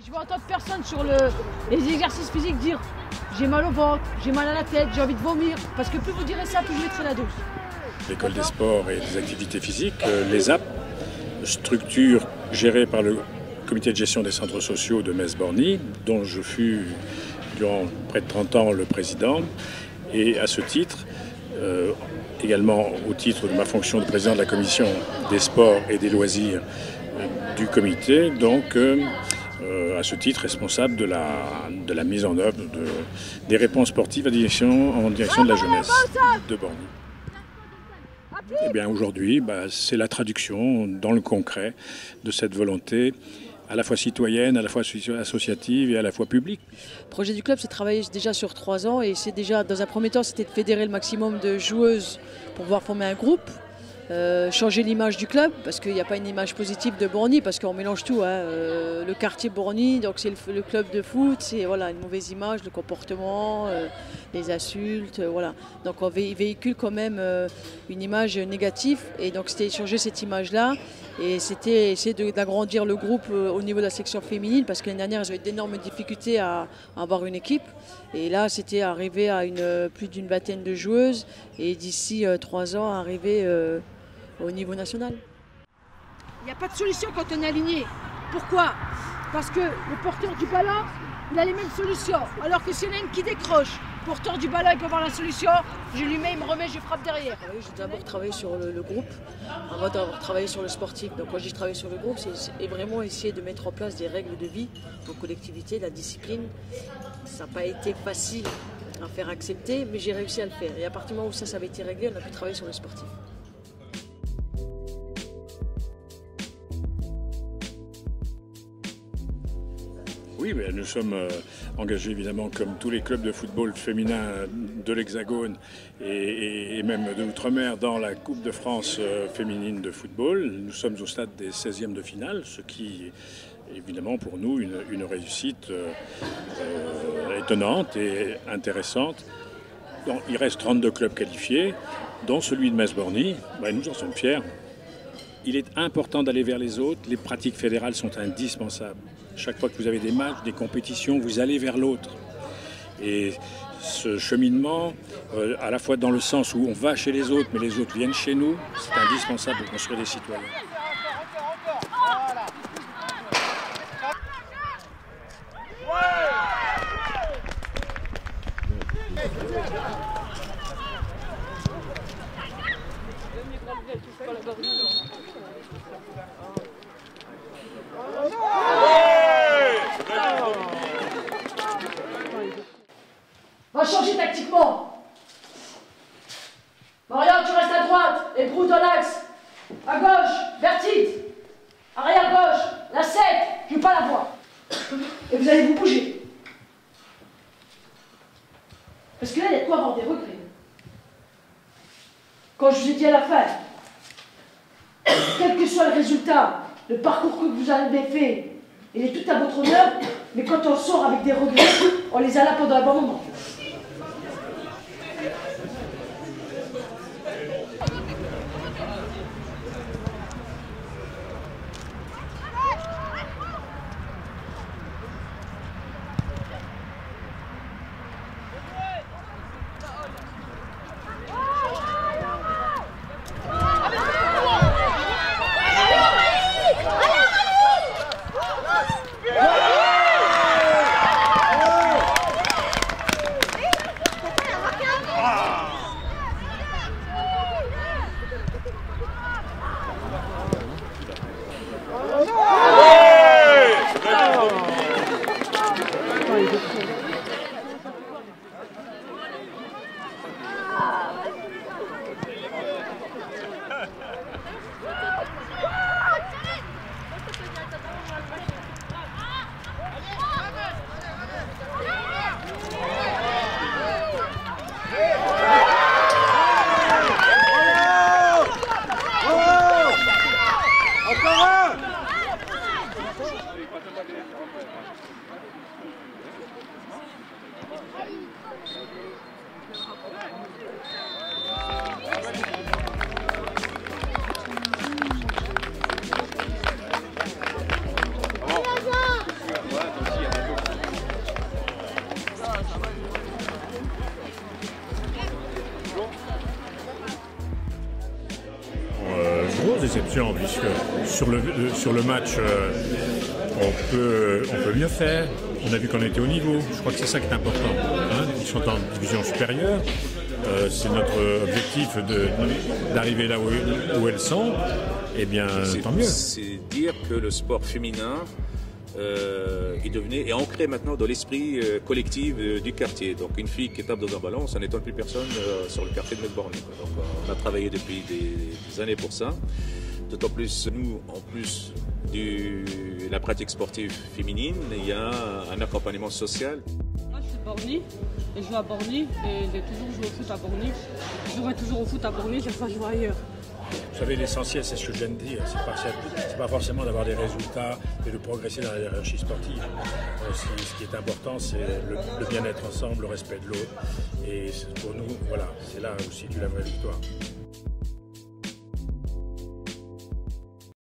Je vois entendre personne sur les exercices physiques dire j'ai mal au ventre, j'ai mal à la tête, j'ai envie de vomir. Parce que plus vous direz ça, plus je mettrai la dose. L'école des sports et des activités physiques, l'ESAP, structure gérée par le comité de gestion des centres sociaux de Metz-Borny, dont je fus durant près de 30 ans le président. Et à ce titre, également au titre de ma fonction de président de la commission des sports et des loisirs du comité, donc à ce titre responsable de la mise en œuvre des réponses sportives en direction de la jeunesse de Borny. Eh bien aujourd'hui, c'est la traduction dans le concret de cette volonté à la fois citoyenne, à la fois associative et à la fois publique. Le projet du club, c'est de travailler déjà sur 3 ans et c'est déjà, dans un premier temps, c'était de fédérer le maximum de joueuses pour pouvoir former un groupe. Changer l'image du club parce qu'il n'y a pas une image positive de Borny parce qu'on mélange tout, hein. Le quartier Borny, donc c'est le club de foot, c'est voilà, une mauvaise image, le comportement, les insultes, voilà. Donc on véhicule quand même une image négative et donc c'était changer cette image-là et c'était essayer d'agrandir le groupe au niveau de la section féminine parce que l'année dernière ils avaient d'énormes difficultés à avoir une équipe et là c'était arriver à plus d'une vingtaine de joueuses et d'ici 3 ans arriver au niveau national. Il n'y a pas de solution quand on est aligné. Pourquoi? Parce que le porteur du ballon, il a les mêmes solutions. Alors que s'il y en a une qui décroche, le porteur du ballon, il peut avoir la solution, je lui mets, il me remet, je frappe derrière. Oui, j'ai d'abord travaillé sur le groupe, avant d'avoir travaillé sur le sportif. Donc quand j'ai travaillé sur le groupe, c'est vraiment essayer de mettre en place des règles de vie pour collectivité, la discipline. Ça n'a pas été facile à faire accepter, mais j'ai réussi à le faire. Et à partir du moment où ça avait été réglé, on a pu travailler sur le sportif. Oui, mais nous sommes engagés évidemment comme tous les clubs de football féminin de l'Hexagone et même de l'Outre-mer dans la Coupe de France féminine de football. Nous sommes au stade des 16e de finale, ce qui est évidemment pour nous une réussite étonnante et intéressante. Donc, il reste 32 clubs qualifiés, dont celui de Metz-Borny. Nous en sommes fiers. Il est important d'aller vers les autres. Les pratiques fédérales sont indispensables. Chaque fois que vous avez des matchs, des compétitions, vous allez vers l'autre. Et ce cheminement, à la fois dans le sens où on va chez les autres, mais les autres viennent chez nous, c'est indispensable pour construire des citoyens. Va changer tactiquement. Marianne, tu restes à droite et Brou dans l'axe. À gauche, Bertite. Arrière gauche, la 7, je ne veux pas la voir. Et vous allez vous bouger. Parce que là, il y a de quoi avoir des regrets. Quand je vous ai dit à la fin, quel que soit le résultat, le parcours que vous avez fait, il est tout à votre honneur, mais quand on sort avec des regrets, on les a là pendant un bon moment. déception, puisque sur le match, on peut mieux faire. On a vu qu'on était au niveau. Je crois que c'est ça qui est important. Hein. Ils sont en division supérieure. C'est notre objectif d'arriver là où elles sont. Eh bien, tant mieux. C'est dire que le sport féminin est ancré maintenant dans l'esprit collectif du quartier. Donc une fille qui tape dans un ballon, ça n'étonne plus personne sur le quartier de Metz-Borny. Donc on a travaillé depuis des années pour ça. D'autant plus, nous, en plus de la pratique sportive féminine, il y a un accompagnement social. Moi, je suis de Borny, et je joue à Borny, et j'ai toujours joué au foot à Borny. Je jouerai toujours au foot à Borny, je vais pas jouer ailleurs. Vous savez, l'essentiel, c'est ce que je viens de dire. C'est pas forcément d'avoir des résultats et de progresser dans la hiérarchie sportive. Ce qui est important, c'est le bien-être ensemble, le respect de l'autre. Et pour nous, voilà, c'est là où se situe la vraie victoire.